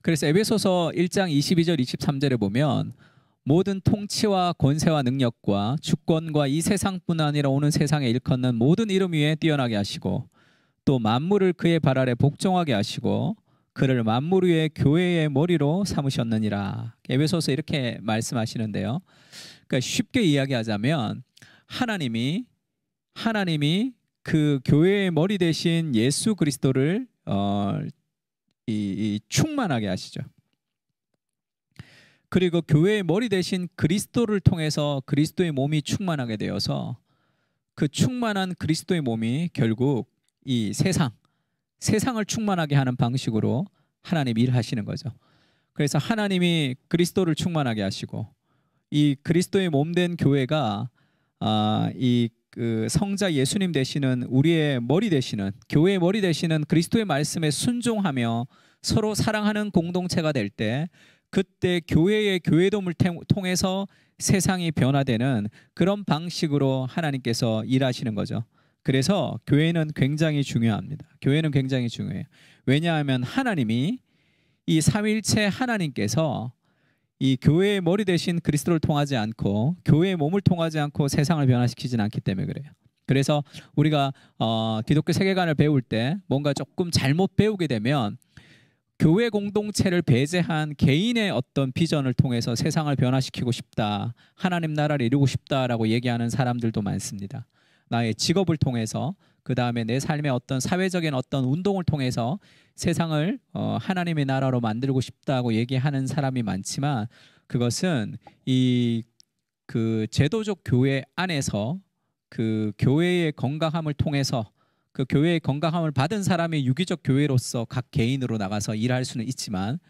그래서 에베소서 1장 22절 23절에 보면 모든 통치와 권세와 능력과 주권과 이 세상뿐 아니라 오는 세상에 일컫는 모든 이름 위에 뛰어나게 하시고 또 만물을 그의 발 아래 복종하게 하시고 그를 만물 위에 교회의 머리로 삼으셨느니라. 에베소서 이렇게 말씀하시는데요. 그러니까 쉽게 이야기하자면 하나님이 그 교회의 머리 대신 예수 그리스도를 충만하게 하시죠. 그리고 교회의 머리 대신 그리스도를 통해서 그리스도의 몸이 충만하게 되어서 그 충만한 그리스도의 몸이 결국 이 세상을 충만하게 하는 방식으로 하나님 일하시는 거죠. 그래서 하나님이 그리스도를 충만하게 하시고 이 그리스도의 몸된 교회가 그 성자 예수님 되시는 우리의 머리 되시는 교회의 머리 되시는 그리스도의 말씀에 순종하며 서로 사랑하는 공동체가 될 때 그때 교회의 교회됨을 통해서 세상이 변화되는 그런 방식으로 하나님께서 일하시는 거죠. 그래서 교회는 굉장히 중요합니다. 교회는 굉장히 중요해요. 왜냐하면 하나님이 이 삼위일체 하나님께서 이 교회의 머리 대신 그리스도를 통하지 않고 교회의 몸을 통하지 않고 세상을 변화시키진 않기 때문에 그래요. 그래서 우리가 기독교 세계관을 배울 때 뭔가 조금 잘못 배우게 되면 교회 공동체를 배제한 개인의 어떤 비전을 통해서 세상을 변화시키고 싶다, 하나님 나라를 이루고 싶다라고 얘기하는 사람들도 많습니다. 나의 직업을 통해서, 그 다음에 내 삶의 어떤 사회적인 어떤 운동을 통해서 세상을 하나님의 나라로 만들고 싶다고 얘기하는 사람이 많지만 그것은 그 제도적 교회 안에서 그 교회의 건강함을 통해서 그 교회의 건강함을 받은 사람이 유기적 교회로서 각 개인으로 나가서 일할 수는 있지만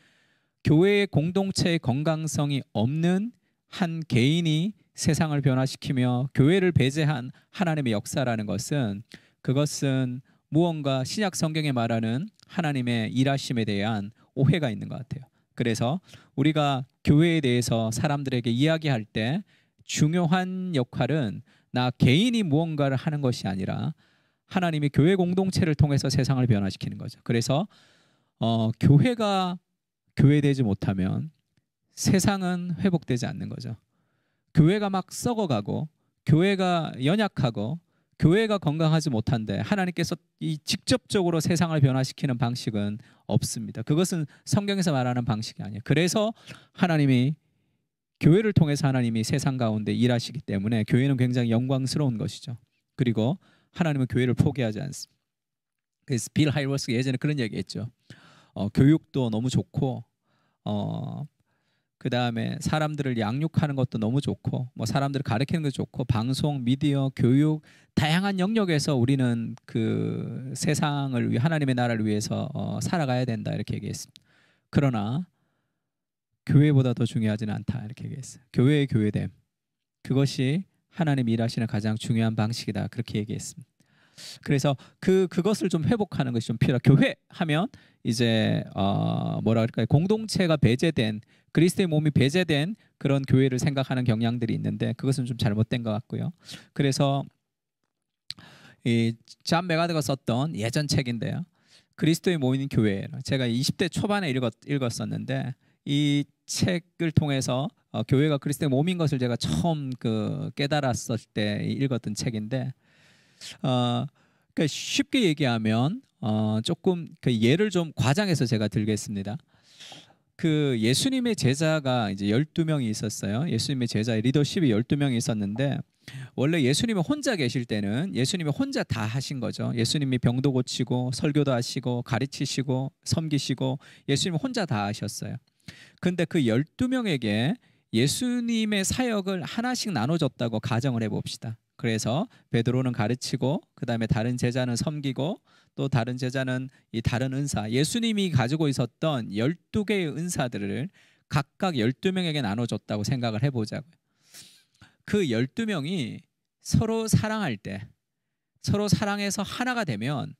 교회의 공동체의 건강성이 없는 한 개인이 세상을 변화시키며 교회를 배제한 하나님의 역사라는 것은 그것은 무언가 신약 성경에 말하는 하나님의 일하심에 대한 오해가 있는 것 같아요. 그래서 우리가 교회에 대해서 사람들에게 이야기할 때 중요한 역할은 나 개인이 무언가를 하는 것이 아니라 하나님이 교회 공동체를 통해서 세상을 변화시키는 거죠. 그래서 교회가 교회되지 못하면 세상은 회복되지 않는 거죠. 교회가 막 썩어가고 교회가 연약하고 교회가 건강하지 못한데 하나님께서 이 직접적으로 세상을 변화시키는 방식은 없습니다. 그것은 성경에서 말하는 방식이 아니에요. 그래서 하나님이 교회를 통해서 하나님이 세상 가운데 일하시기 때문에 교회는 굉장히 영광스러운 것이죠. 그리고 하나님은 교회를 포기하지 않습니다. 그래서 빌 하이워스 예전에 그런 얘기했죠. 교육도 너무 좋고 그 다음에 사람들을 양육하는 것도 너무 좋고 뭐 사람들을 가르치는 것도 좋고 방송, 미디어, 교육 다양한 영역에서 우리는 그 세상을 위해 하나님의 나라를 위해서 살아가야 된다 이렇게 얘기했습니다. 그러나 교회보다 더 중요하지는 않다 이렇게 얘기했어요. 교회의 교회됨 그것이 하나님 일하시는 가장 중요한 방식이다 그렇게 얘기했습니다. 그래서 그것을 좀 회복하는 것이 좀 필요해요. 교회 하면 이제 뭐라 그럴까요? 공동체가 배제된 그리스도의 몸이 배제된 그런 교회를 생각하는 경향들이 있는데 그것은 좀 잘못된 것 같고요. 그래서 이 존 메가드가 썼던 예전 책인데요. 그리스도의 몸인 교회. 제가 20대 초반에 읽었었는데 이 책을 통해서 교회가 그리스도의 몸인 것을 제가 처음 깨달았을 때 읽었던 책인데 그러니까 쉽게 얘기하면 조금 그 예를 좀 과장해서 제가 들겠습니다. 그 예수님의 제자가 이제 12명이 있었어요. 예수님의 제자의 리더십이 12명이 있었는데 원래 예수님이 혼자 계실 때는 예수님이 혼자 다 하신 거죠. 예수님이 병도 고치고 설교도 하시고 가르치시고 섬기시고 예수님이 혼자 다 하셨어요. 근데 그 12명에게 예수님의 사역을 하나씩 나눠줬다고 가정을 해봅시다. 그래서 베드로는 가르치고 그 다음에 다른 제자는 섬기고 또 다른 제자는 이 다른 은사 예수님이 가지고 있었던 12개의 은사들을 각각 12명에게 나눠줬다고 생각을 해보자고요. 그 12명이 서로 사랑할 때 서로 사랑해서 하나가 되면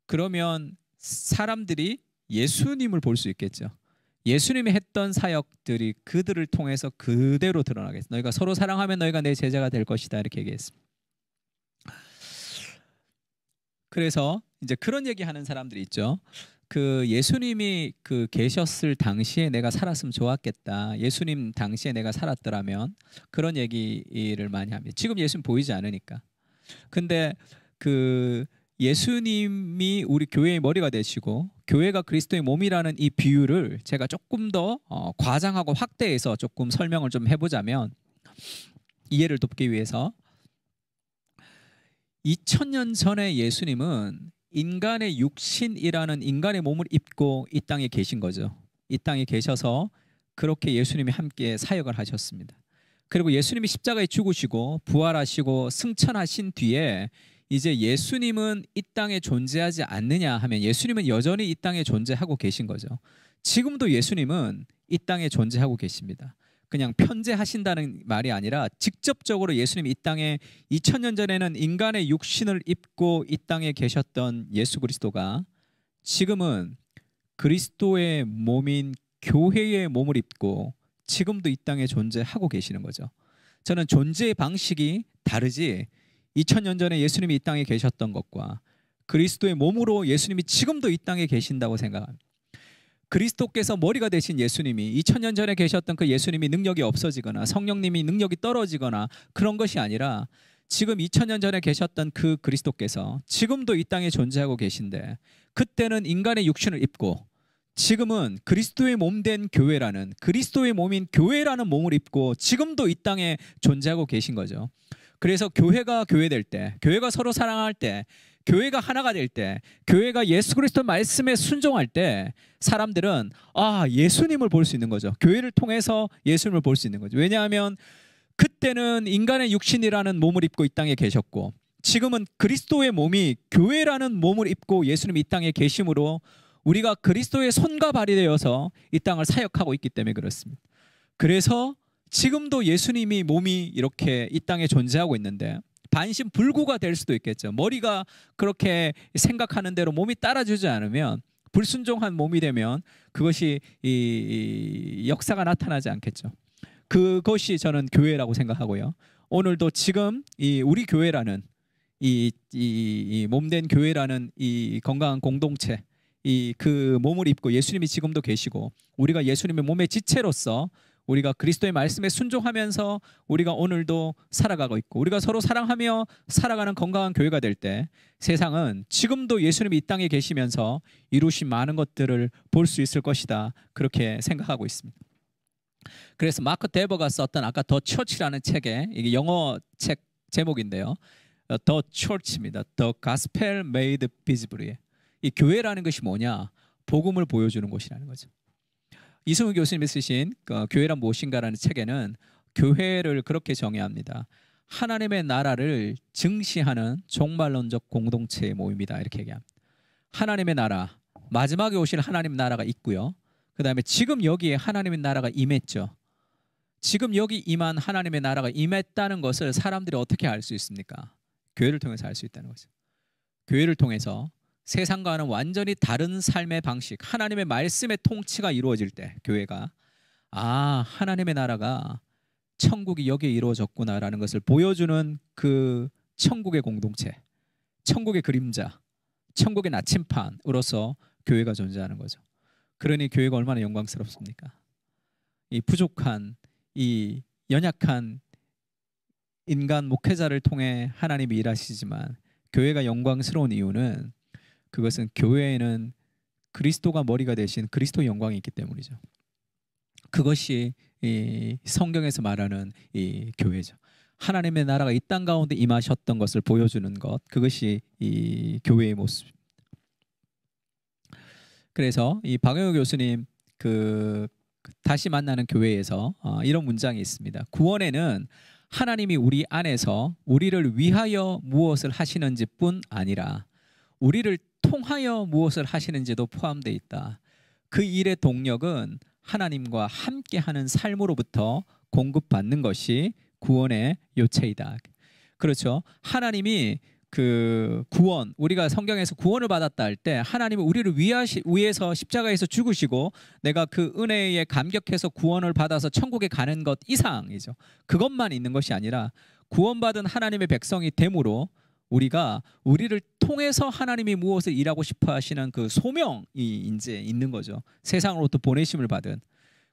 그러면 사람들이 예수님을 볼 수 있겠죠. 예수님이 했던 사역들이 그들을 통해서 그대로 드러나겠어. 너희가 서로 사랑하면 너희가 내 제자가 될 것이다 이렇게 얘기했습니다. 그래서 이제 그런 얘기하는 사람들이 있죠. 그 예수님이 그 계셨을 당시에 내가 살았으면 좋았겠다. 예수님 당시에 내가 살았더라면 그런 얘기를 많이 합니다. 지금 예수님 보이지 않으니까. 근데 그 예수님이 우리 교회의 머리가 되시고 교회가 그리스도의 몸이라는 이 비유를 제가 조금 더 과장하고 확대해서 조금 설명을 좀 해보자면 이해를 돕기 위해서 2000년 전에 예수님은 인간의 육신이라는 인간의 몸을 입고 이 땅에 계신 거죠. 이 땅에 계셔서 그렇게 예수님이 함께 사역을 하셨습니다. 그리고 예수님이 십자가에 죽으시고 부활하시고 승천하신 뒤에 이제 예수님은 이 땅에 존재하지 않느냐 하면 예수님은 여전히 이 땅에 존재하고 계신 거죠. 지금도 예수님은 이 땅에 존재하고 계십니다. 그냥 편재하신다는 말이 아니라 직접적으로 예수님이 이 땅에 2000년 전에는 인간의 육신을 입고 이 땅에 계셨던 예수 그리스도가 지금은 그리스도의 몸인 교회의 몸을 입고 지금도 이 땅에 존재하고 계시는 거죠. 저는 존재의 방식이 다르지 2000년 전에 예수님이 이 땅에 계셨던 것과 그리스도의 몸으로 예수님이 지금도 이 땅에 계신다고 생각합니다. 그리스도께서 머리가 되신 예수님이 2000년 전에 계셨던 그 예수님이 능력이 없어지거나 성령님이 능력이 떨어지거나 그런 것이 아니라 지금 2000년 전에 계셨던 그 그리스도께서 지금도 이 땅에 존재하고 계신데 그때는 인간의 육신을 입고 지금은 그리스도의 몸된 교회라는 그리스도의 몸인 교회라는 몸을 입고 지금도 이 땅에 존재하고 계신 거죠. 그래서 교회가 교회될 때, 교회가 서로 사랑할 때, 교회가 하나가 될 때, 교회가 예수 그리스도 말씀에 순종할 때 사람들은 예수님을 볼 수 있는 거죠. 교회를 통해서 예수님을 볼 수 있는 거죠. 왜냐하면 그때는 인간의 육신이라는 몸을 입고 이 땅에 계셨고 지금은 그리스도의 몸이 교회라는 몸을 입고 예수님이 이 땅에 계심으로 우리가 그리스도의 손과 발이 되어서 이 땅을 사역하고 있기 때문에 그렇습니다. 그래서 지금도 예수님이 몸이 이렇게 이 땅에 존재하고 있는데 반신불구가 될 수도 있겠죠. 머리가 그렇게 생각하는 대로 몸이 따라주지 않으면 불순종한 몸이 되면 그것이 이 역사가 나타나지 않겠죠. 그것이 저는 교회라고 생각하고요. 오늘도 지금 이 우리 교회라는 이 몸된 교회라는 이 건강한 공동체 그 몸을 입고 예수님이 지금도 계시고 우리가 예수님의 몸의 지체로서 우리가 그리스도의 말씀에 순종하면서 우리가 오늘도 살아가고 있고 우리가 서로 사랑하며 살아가는 건강한 교회가 될 때 세상은 지금도 예수님이 이 땅에 계시면서 이루신 많은 것들을 볼 수 있을 것이다. 그렇게 생각하고 있습니다. 그래서 마크 데버가 썼던 아까 더 처치라는 책에 이게 영어 책 제목인데요. 더 처치입니다. The Gospel Made Visible. 이 교회라는 것이 뭐냐? 복음을 보여주는 곳이라는 거죠. 이승우 교수님이 쓰신 교회란 무엇인가라는 책에는 교회를 그렇게 정의합니다. 하나님의 나라를 증시하는 종말론적 공동체의 모임이다. 이렇게 얘기합니다. 하나님의 나라, 마지막에 오실 하나님 나라가 있고요. 그 다음에 지금 여기에 하나님의 나라가 임했죠. 지금 여기 임한 하나님의 나라가 임했다는 것을 사람들이 어떻게 알 수 있습니까? 교회를 통해서 알 수 있다는 거죠. 교회를 통해서 세상과는 완전히 다른 삶의 방식, 하나님의 말씀의 통치가 이루어질 때 교회가 하나님의 나라가 천국이 여기에 이루어졌구나라는 것을 보여주는 그 천국의 공동체, 천국의 그림자, 천국의 나침판으로서 교회가 존재하는 거죠. 그러니 교회가 얼마나 영광스럽습니까? 이 부족한, 이 연약한 인간 목회자를 통해 하나님이 일하시지만 교회가 영광스러운 이유는 그것은 교회에는 그리스도가 머리가 되신 그리스도의 영광이 있기 때문이죠. 그것이 이 성경에서 말하는 이 교회죠. 하나님의 나라가 이 땅 가운데 임하셨던 것을 보여주는 것, 그것이 이 교회의 모습입니다. 그래서 이 박영호 교수님 그 다시 만나는 교회에서 이런 문장이 있습니다. 구원에는 하나님이 우리 안에서 우리를 위하여 무엇을 하시는지 뿐 아니라 우리를 통하여 무엇을 하시는지도 포함되어 있다. 그 일의 동력은 하나님과 함께하는 삶으로부터 공급받는 것이 구원의 요체이다. 그렇죠. 하나님이 그 구원, 우리가 성경에서 구원을 받았다 할 때 하나님은 우리를 위해서 십자가에서 죽으시고 내가 그 은혜에 감격해서 구원을 받아서 천국에 가는 것 이상이죠. 그것만 있는 것이 아니라 구원받은 하나님의 백성이 됨으로 우리가 우리를 통해서 하나님이 무엇을 일하고 싶어 하시는 그 소명이 이제 있는 거죠. 세상으로부터 보내심을 받은.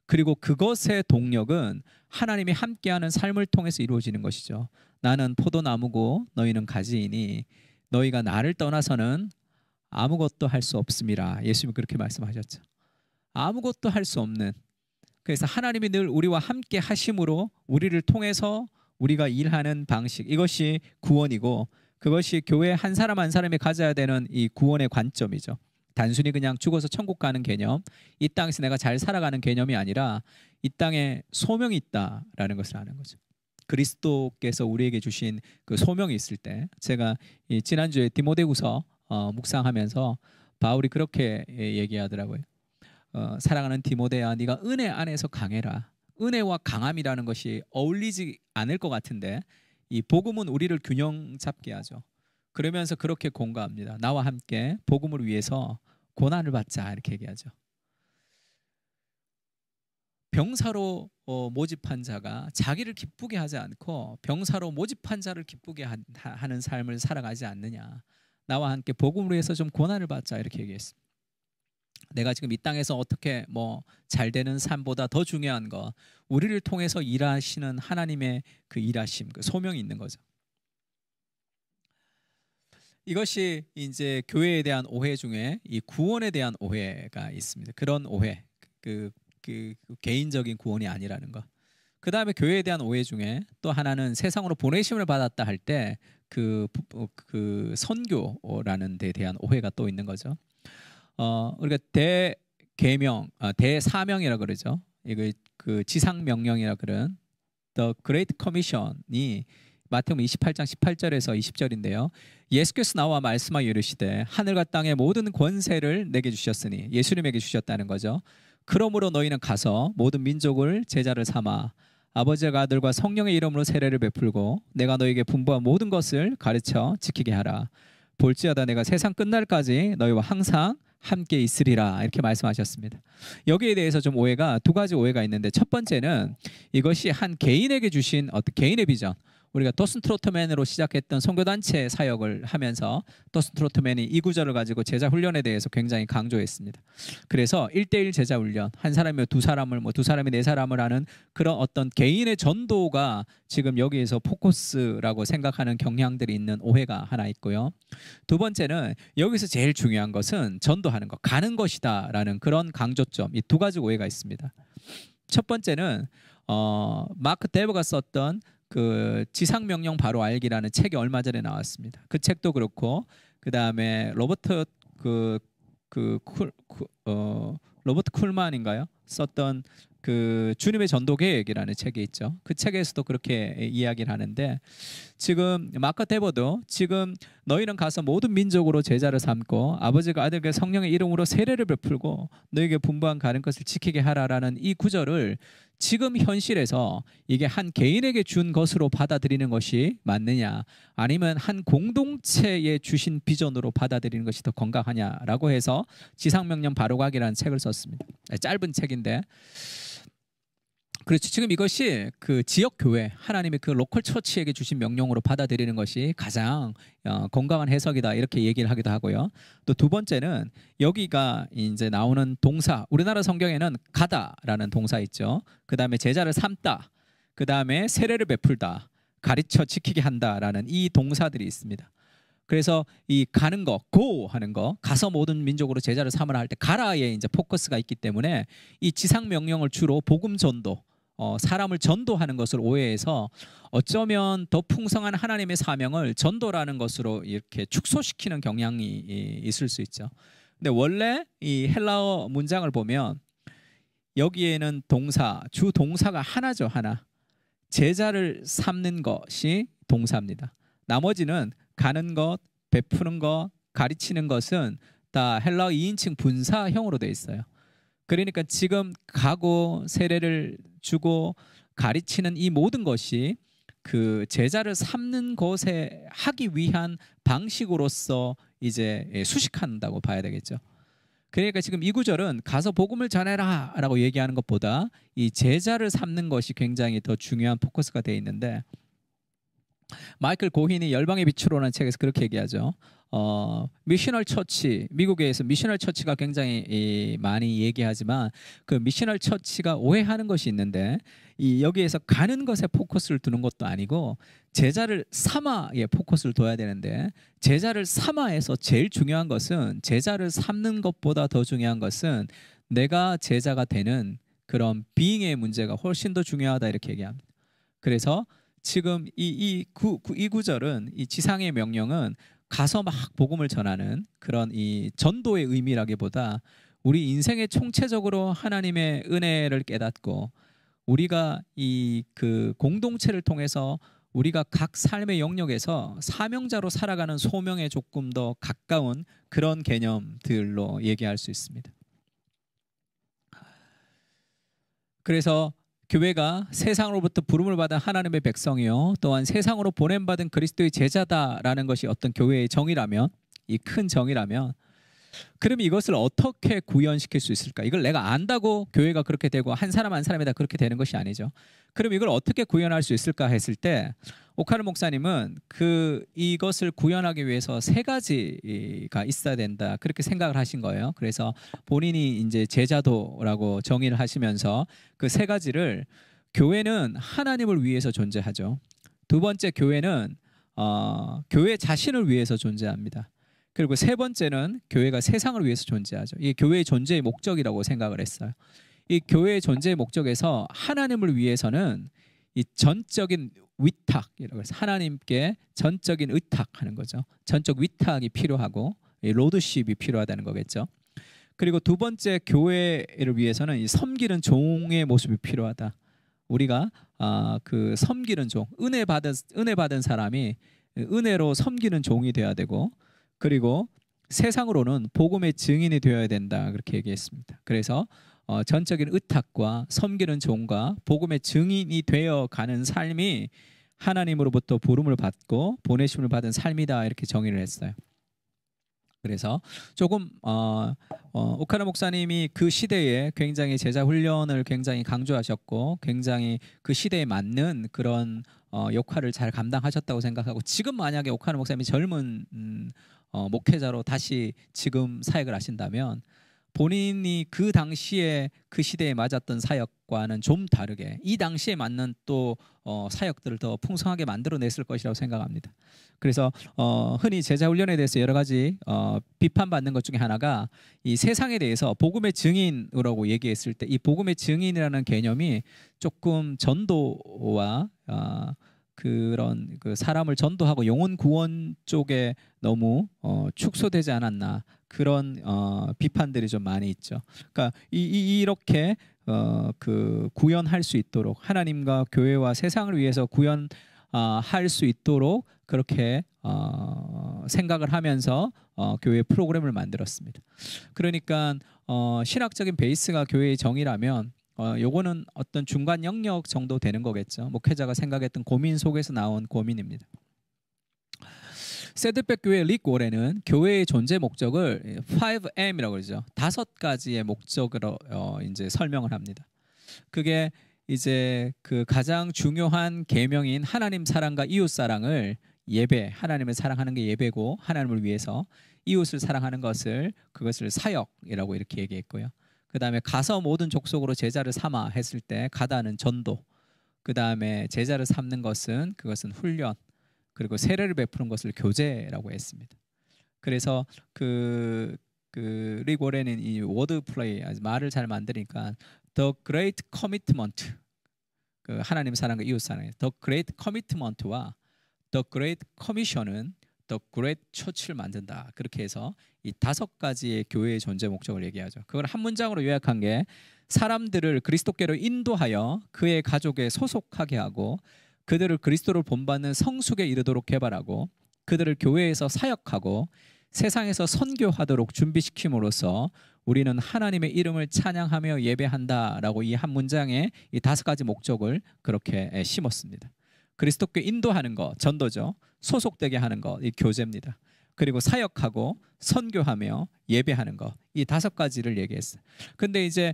그리고 그것의 동력은 하나님이 함께하는 삶을 통해서 이루어지는 것이죠. 나는 포도나무고 너희는 가지이니 너희가 나를 떠나서는 아무것도 할 수 없음이라. 예수님이 그렇게 말씀하셨죠. 아무것도 할 수 없는. 그래서 하나님이 늘 우리와 함께 하심으로 우리를 통해서 우리가 일하는 방식, 이것이 구원이고 그것이 교회 한 사람 한 사람이 가져야 되는 이 구원의 관점이죠. 단순히 그냥 죽어서 천국 가는 개념, 이 땅에서 내가 잘 살아가는 개념이 아니라 이 땅에 소명이 있다라는 것을 아는 거죠. 그리스도께서 우리에게 주신 그 소명이 있을 때, 제가 이 지난주에 디모데후서 묵상하면서 바울이 그렇게 얘기하더라고요. 사랑하는 디모데야, 네가 은혜 안에서 강해라. 은혜와 강함이라는 것이 어울리지 않을 것 같은데 이 복음은 우리를 균형 잡게 하죠. 그러면서 그렇게 공감합니다. 나와 함께 복음을 위해서 고난을 받자, 이렇게 얘기하죠. 병사로 모집한 자가 자기를 기쁘게 하지 않고 병사로 모집한 자를 기쁘게 하는 삶을 살아가지 않느냐. 나와 함께 복음을 위해서 좀 고난을 받자, 이렇게 얘기했습니다. 내가 지금 이 땅에서 어떻게 잘 되는 삶보다 더 중요한 거, 우리를 통해서 일하시는 하나님의 그 일하심, 그 소명이 있는 거죠. 이것이 이제 교회에 대한 오해 중에 이 구원에 대한 오해가 있습니다. 그런 오해, 그 개인적인 구원이 아니라는 것. 그 다음에 교회에 대한 오해 중에 또 하나는 세상으로 보내심을 받았다 할 때 그 선교라는 데 대한 오해가 또 있는 거죠. 우리가 대계명, 대사명이라 그러죠. 이거 그 지상 명령이라 그런 The Great Commission이 마태복음 28장 18절에서 20절인데요. 예수께서 나와 말씀하여 이르시되 하늘과 땅의 모든 권세를 내게 주셨으니, 예수님에게 주셨다는 거죠. 그러므로 너희는 가서 모든 민족을 제자를 삼아 아버지와 아들과 성령의 이름으로 세례를 베풀고 내가 너희에게 분부한 모든 것을 가르쳐 지키게 하라. 볼지어다 내가 세상 끝날까지 너희와 항상 함께 있으리라, 이렇게 말씀하셨습니다. 여기에 대해서 좀 오해가, 두 가지 오해가 있는데, 첫 번째는 이것이 한 개인에게 주신 어떤 개인의 비전, 우리가 더스틴 트로트맨으로 시작했던 선교단체 사역을 하면서 더스틴 트로트맨이 이 구절을 가지고 제자 훈련에 대해서 굉장히 강조했습니다. 그래서 1:1 제자 훈련, 한 사람이 두 사람을, 두 사람이 네 사람을 하는 그런 어떤 개인의 전도가 지금 여기에서 포커스라고 생각하는 경향들이 있는 오해가 하나 있고요. 두 번째는 여기서 제일 중요한 것은 전도하는 것, 가는 것이다라는 그런 강조점, 이 두 가지 오해가 있습니다. 첫 번째는 마크 데버가 썼던 그 지상명령 바로 알기라는 책이 얼마 전에 나왔습니다. 그 책도 그렇고, 그 다음에 로버트 로버트 쿨만인가요? 썼던 그 주님의 전도 계획이라는 책이 있죠. 그 책에서도 그렇게 이야기를 하는데, 지금 마크 데버도 지금 너희는 가서 모든 민족으로 제자를 삼고 아버지가 아들과 성령의 이름으로 세례를 베풀고 너희에게 분부한 가는 것을 지키게 하라라는 이 구절을 지금 현실에서 이게 한 개인에게 준 것으로 받아들이는 것이 맞느냐, 아니면 한 공동체에 주신 비전으로 받아들이는 것이 더 건강하냐라고 해서 지상명령 바로가기라는 책을 썼습니다. 짧은 책인데, 그렇죠. 지금 이것이 그 지역 교회, 하나님의 그 로컬 처치에게 주신 명령으로 받아들이는 것이 가장 건강한 해석이다, 이렇게 얘기를 하기도 하고요. 또 두 번째는 여기가 이제 나오는 동사, 우리나라 성경에는 가다라는 동사 있죠. 그 다음에 제자를 삼다, 그 다음에 세례를 베풀다, 가르쳐 지키게 한다라는 이 동사들이 있습니다. 그래서 이 가는 거, go 하는 거, 가서 모든 민족으로 제자를 삼으라 할 때 가라에 이제 포커스가 있기 때문에 이 지상 명령을 주로 복음 전도, 사람을 전도하는 것을 오해해서 어쩌면 더 풍성한 하나님의 사명을 전도라는 것으로 이렇게 축소시키는 경향이 있을 수 있죠. 근데 원래 이 헬라어 문장을 보면 여기에는 동사, 주 동사가 하나죠, 하나. 제자를 삼는 것이 동사입니다. 나머지는 가는 것, 베푸는 것, 가르치는 것은 다 헬라어 2인칭 분사형으로 되어 있어요. 그러니까 지금 가고 세례를 주고 가르치는 이 모든 것이 그 제자를 삼는 것에 하기 위한 방식으로서 이제 수식한다고 봐야 되겠죠. 그러니까 지금 이 구절은 가서 복음을 전해라 라고 얘기하는 것보다 이 제자를 삼는 것이 굉장히 더 중요한 포커스가 되어 있는데, 마이클 고힌이 열방의 빛으로라는 책에서 그렇게 얘기하죠. 미셔널 처치, 미국에서 미셔널 처치가 굉장히 많이 얘기하지만 그 미셔널 처치가 오해하는 것이 있는데 여기에서 가는 것에 포커스를 두는 것도 아니고 제자를 삼아에 포커스를 둬야 되는데 제자를 삼아에서 제일 중요한 것은 제자를 삼는 것보다 더 중요한 것은 내가 제자가 되는 그런 비잉의 문제가 훨씬 더 중요하다 이렇게 얘기합니다. 그래서 지금 이 구절은 이 지상의 명령은 가서 막 복음을 전하는 그런 이 전도의 의미라기보다 우리 인생의 총체적으로 하나님의 은혜를 깨닫고 우리가 이 그 공동체를 통해서 우리가 각 삶의 영역에서 사명자로 살아가는 소명에 조금 더 가까운 그런 개념들로 얘기할 수 있습니다. 그래서 교회가 세상으로부터 부름을 받은 하나님의 백성이요 또한 세상으로 보냄받은 그리스도의 제자다라는 것이 어떤 교회의 정의라면 이 큰 정의라면 그럼 이것을 어떻게 구현시킬 수 있을까? 이걸 내가 안다고 교회가 그렇게 되고 한 사람 한 사람이 다 그렇게 되는 것이 아니죠. 그럼 이걸 어떻게 구현할 수 있을까 했을 때 오카르 목사님은 이것을 구현하기 위해서 세 가지가 있어야 된다 그렇게 생각을 하신 거예요. 그래서 본인이 이제 제자도라고 정의를 하시면서 그 세 가지를 교회는 하나님을 위해서 존재하죠. 두 번째 교회는 교회 자신을 위해서 존재합니다. 그리고 세 번째는 교회가 세상을 위해서 존재하죠. 이게 교회의 존재의 목적이라고 생각을 했어요. 이 교회의 존재의 목적에서 하나님을 위해서는 이 전적인 위탁이라고 해서 하나님께 전적인 의탁하는 거죠. 전적 위탁이 필요하고 로드십이 필요하다는 거겠죠. 그리고 두 번째 교회를 위해서는 이 섬기는 종의 모습이 필요하다. 우리가 그 섬기는 종, 은혜 받은 사람이 은혜로 섬기는 종이 되어야 되고 그리고 세상으로는 복음의 증인이 되어야 된다 그렇게 얘기했습니다. 그래서 전적인 의탁과 섬기는 종과 복음의 증인이 되어가는 삶이 하나님으로부터 부름을 받고 보내심을 받은 삶이다 이렇게 정의를 했어요. 그래서 조금 오카노 목사님이 그 시대에 굉장히 제자 훈련을 굉장히 강조하셨고 굉장히 그 시대에 맞는 그런 역할을 잘 감당하셨다고 생각하고 지금 만약에 오카노 목사님이 젊은 목회자로 다시 지금 사역을 하신다면 본인이 그 당시에 그 시대에 맞았던 사역과는 좀 다르게 이 당시에 맞는 또 사역들을 더 풍성하게 만들어냈을 것이라고 생각합니다. 그래서 흔히 제자 훈련에 대해서 여러 가지 비판받는 것 중에 하나가 이 세상에 대해서 복음의 증인이라고 얘기했을 때 이 복음의 증인이라는 개념이 조금 전도와 그런 그 사람을 전도하고 영혼 구원 쪽에 너무 축소되지 않았나 그런 비판들이 좀 많이 있죠. 그러니까 이렇게 그 구현할 수 있도록 하나님과 교회와 세상을 위해서 구현할 수 있도록 그렇게 생각을 하면서 교회 프로그램을 만들었습니다. 그러니까 신학적인 베이스가 교회의 정의라면 요거는 어떤 중간 영역 정도 되는 거겠죠. 목회자가 생각했던 고민 속에서 나온 고민입니다. 새드백 교회 릭 워렌은 교회의 존재 목적을 5M이라고 그러죠. 5가지의 목적으로 이제 설명을 합니다. 그게 이제 그 가장 중요한 계명인 하나님 사랑과 이웃 사랑을 예배, 하나님을 사랑하는 게 예배고 하나님을 위해서 이웃을 사랑하는 그것을 사역이라고 이렇게 얘기했고요. 그 다음에 가서 모든 족속으로 제자를 삼아 했을 때 가다는 전도, 그 다음에 제자를 삼는 그것은 훈련, 그리고 세례를 베푸는 것을 교제라고 했습니다. 그래서 릭 워렌은 이 워드 플레이 말을 잘 만드니까 The Great Commitment, 그 하나님 사랑과 이웃 사랑, The Great Commitment와 The Great Commission은 The Great Church를 만든다. 그렇게 해서 이 5가지의 교회의 존재 목적을 얘기하죠. 그걸 한 문장으로 요약한 게 사람들을 그리스도께로 인도하여 그의 가족에 소속하게 하고 그들을 그리스도를 본받는 성숙에 이르도록 개발하고 그들을 교회에서 사역하고 세상에서 선교하도록 준비시킴으로써 우리는 하나님의 이름을 찬양하며 예배한다라고 이 한 문장에 이 5가지 목적을 그렇게 심었습니다. 그리스도께 인도하는 것, 전도죠. 소속되게 하는 것, 이 교제입니다. 그리고 사역하고 선교하며 예배하는 것, 이 5가지를 얘기했어요. 근데 이제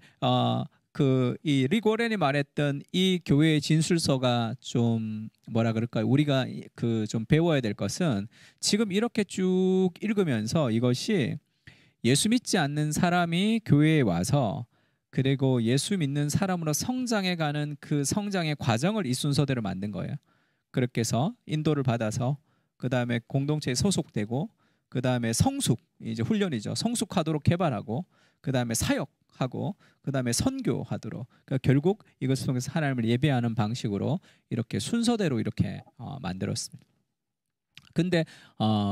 그 이 릭 워렌이 말했던 이 교회의 진술서가 좀 뭐라 그럴까요? 우리가 그 좀 배워야 될 것은 지금 이렇게 쭉 읽으면서 이것이 예수 믿지 않는 사람이 교회에 와서 그리고 예수 믿는 사람으로 성장해가는 그 성장의 과정을 이 순서대로 만든 거예요. 그렇게 해서 인도를 받아서 그 다음에 공동체에 소속되고 그 다음에 성숙 이제 훈련이죠. 성숙하도록 개발하고 그 다음에 사역하고 그 다음에 선교하도록 그러니까 결국 이것을 통해서 하나님을 예배하는 방식으로 이렇게 순서대로 이렇게 만들었습니다. 근데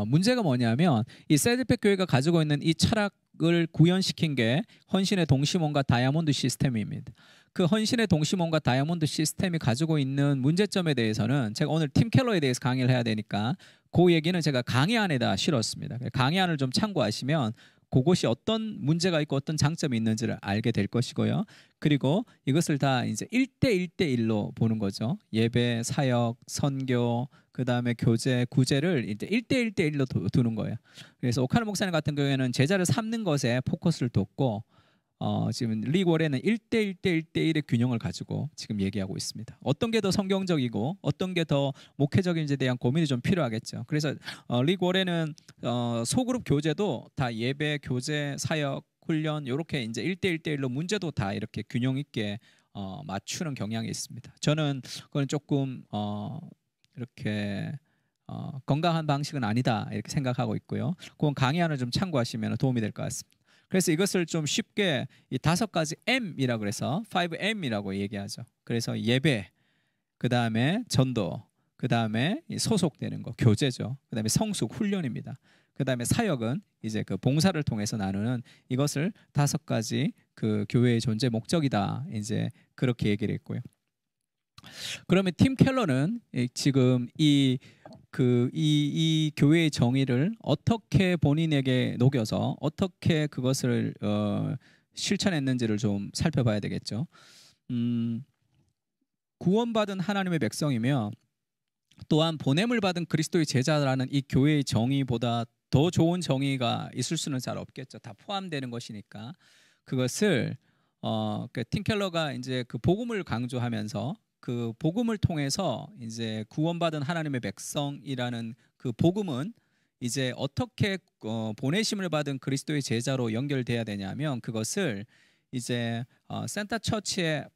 문제가 뭐냐면 이 세드백 교회가 가지고 있는 이 철학을 구현시킨 게 헌신의 동시몬과 다이아몬드 시스템입니다. 그 헌신의 동시몬과 다이아몬드 시스템이 가지고 있는 문제점에 대해서는 제가 오늘 팀 켈러에 대해서 강의를 해야 되니까 그 얘기는 제가 강의 안에다 실었습니다. 강의안을 좀 참고하시면 그것이 어떤 문제가 있고 어떤 장점이 있는지를 알게 될 것이고요. 그리고 이것을 다 이제 1대1대1로 보는 거죠. 예배, 사역, 선교, 그 다음에 교제, 구제를 이제 1대1대1로 두는 거예요. 그래서 오카노 목사님 같은 경우에는 제자를 삼는 것에 포커스를 뒀고 지금 릭 워렌은 1대1대1대1의 균형을 가지고 지금 얘기하고 있습니다. 어떤 게 더 성경적이고 어떤 게 더 목회적인지에 대한 고민이 좀 필요하겠죠. 그래서 릭 워렌은 소그룹 교제도 다 예배, 교제, 사역, 훈련 이렇게 이제 1대1대1로 문제도 다 이렇게 균형 있게 맞추는 경향이 있습니다. 저는 그건 조금 이렇게 건강한 방식은 아니다 이렇게 생각하고 있고요. 그건 강의안을 좀 참고하시면 도움이 될 것 같습니다. 그래서 이것을 좀 쉽게 이 5가지 M이라고 그래서 5M이라고 얘기하죠. 그래서 예배, 그 다음에 전도, 그 다음에 소속되는 거, 교제죠. 그 다음에 성숙, 훈련입니다. 그 다음에 사역은 이제 그 봉사를 통해서 나누는 이것을 5가지 그 교회의 존재 목적이다. 이제 그렇게 얘기를 했고요. 그러면 팀 켈러는 지금 이 교회의 정의를 어떻게 본인에게 녹여서 어떻게 그것을 실천했는지를 좀 살펴봐야 되겠죠. 구원받은 하나님의 백성이며 또한 보냄을 받은 그리스도의 제자라는 이 교회의 정의보다 더 좋은 정의가 있을 수는 잘 없겠죠. 다 포함되는 것이니까 그것을 팀 켈러가 이제 그 복음을 강조하면서 그 복음을 통해서 이제 구원받은 하나님의 백성이라는 그 복음은 이제 어떻게 보내심을 받은 그리스도의 제자로 연결돼야 되냐면 그것을 이제 센터 처치의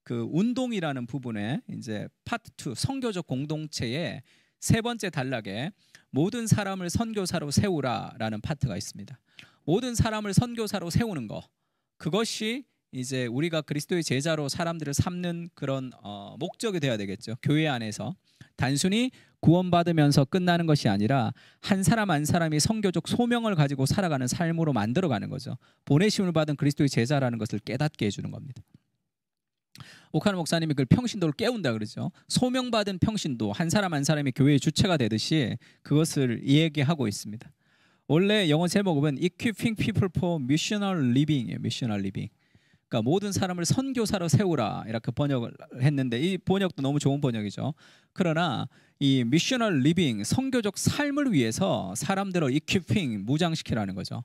그 운동이라는 부분에 이제 파트 2 선교적 공동체의 3번째 단락에 모든 사람을 선교사로 세우라라는 파트가 있습니다. 모든 사람을 선교사로 세우는 거 그것이 이제 우리가 그리스도의 제자로 사람들을 삼는 그런 목적이 되어야 되겠죠. 교회 안에서 단순히 구원받으면서 끝나는 것이 아니라 한 사람 한 사람이 선교적 소명을 가지고 살아가는 삶으로 만들어가는 거죠. 보내심을 받은 그리스도의 제자라는 것을 깨닫게 해주는 겁니다. 오카노 목사님이 그 평신도를 깨운다 그러죠. 소명받은 평신도 한 사람 한 사람이 교회의 주체가 되듯이 그것을 얘기하고 있습니다. 원래 영어 제목은 Equipping People for Missional Living이에요. Missional Living. 그러니까 모든 사람을 선교사로 세우라 이렇게 번역을 했는데 이 번역도 너무 좋은 번역이죠. 그러나 이 미셔널 리빙 선교적 삶을 위해서 사람들을 equipping 무장시키라는 거죠.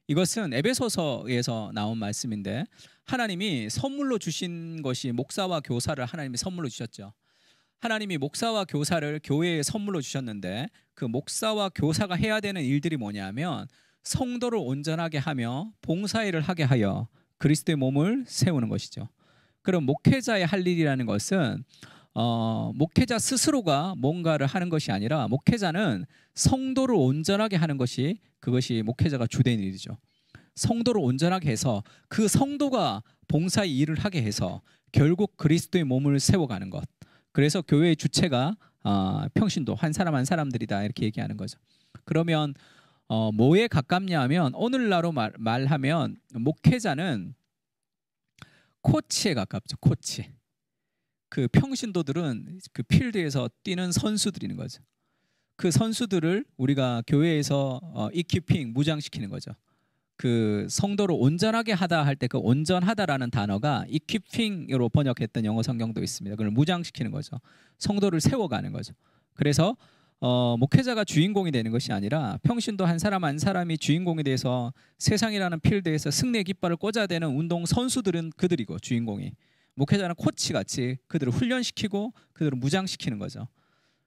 이것은 에베소서에서 나온 말씀인데 하나님이 선물로 주신 것이 목사와 교사를 하나님이 선물로 주셨죠. 하나님이 목사와 교사를 교회에 선물로 주셨는데 그 목사와 교사가 해야 되는 일들이 뭐냐면 성도를 온전하게 하며 봉사일을 하게 하여 그리스도의 몸을 세우는 것이죠. 그럼 목회자의 할 일이라는 것은 목회자 스스로가 뭔가를 하는 것이 아니라 목회자는 성도를 온전하게 하는 것이 그것이 목회자가 주된 일이죠. 성도를 온전하게 해서 그 성도가 봉사의 일을 하게 해서 결국 그리스도의 몸을 세워가는 것. 그래서 교회의 주체가 평신도 한 사람 한 사람들이다 이렇게 얘기하는 거죠. 그러면 뭐에 가깝냐 하면 오늘날로 말하면 목회자는 코치에 가깝죠. 코치. 그 평신도들은 그 필드에서 뛰는 선수들인 거죠. 그 선수들을 우리가 교회에서 이퀴핑 무장시키는 거죠. 그 성도를 온전하게 하다 할 때 그 온전하다라는 단어가 이퀴핑으로 번역했던 영어 성경도 있습니다. 그걸 무장시키는 거죠. 성도를 세워가는 거죠. 그래서 목회자가 주인공이 되는 것이 아니라 평신도 한 사람 한 사람이 주인공이 돼서 세상이라는 필드에서 승리의 깃발을 꽂아야 되는 운동 선수들은 그들이고, 주인공이 목회자는 코치 같이 그들을 훈련시키고 그들을 무장시키는 거죠.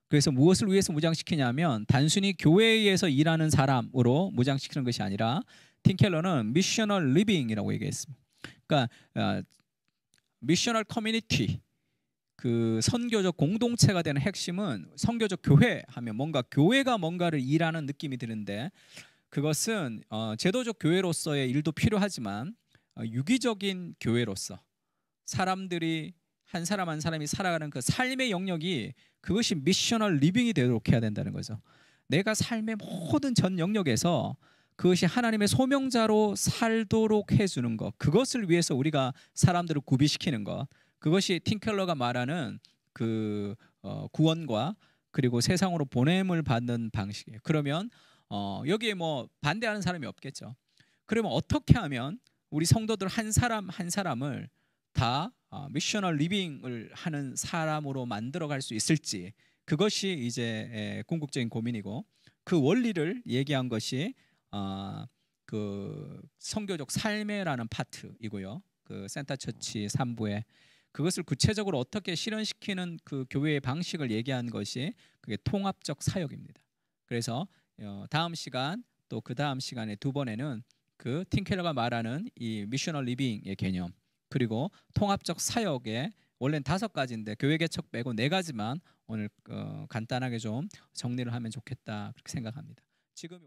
그래서 무엇을 위해서 무장시키냐면 단순히 교회에서 일하는 사람으로 무장시키는 것이 아니라 팀 켈러는 미셔널 리빙이라고 얘기했습니다. 그러니까 미셔널 커뮤니티, 그 선교적 공동체가 되는 핵심은 선교적 교회 하면 뭔가 교회가 뭔가를 일하는 느낌이 드는데, 그것은 제도적 교회로서의 일도 필요하지만 유기적인 교회로서 사람들이 한 사람 한 사람이 살아가는 그 삶의 영역이, 그것이 미셔널 리빙이 되도록 해야 된다는 거죠. 내가 삶의 모든 전 영역에서 그것이 하나님의 소명자로 살도록 해주는 것, 그것을 위해서 우리가 사람들을 구비시키는 것, 그것이 팀 켈러가 말하는 그 구원과 그리고 세상으로 보냄을 받는 방식이에요. 그러면 여기에 뭐 반대하는 사람이 없겠죠. 그러면 어떻게 하면 우리 성도들 한 사람 한 사람을 다 미셔널 리빙을 하는 사람으로 만들어갈 수 있을지, 그것이 이제 궁극적인 고민이고, 그 원리를 얘기한 것이 그 선교적 삶이라는 파트이고요. 그 센터처치 3부에 그것을 구체적으로 어떻게 실현시키는 그 교회의 방식을 얘기한 것이 그게 통합적 사역입니다. 그래서 다음 시간 또 그 다음 시간에 두 번에는 그 팀 켈러가 말하는 이 미셔널 리빙의 개념, 그리고 통합적 사역의 원래는 5가지인데 교회 개척 빼고 4가지만 오늘 간단하게 좀 정리를 하면 좋겠다 그렇게 생각합니다. 지금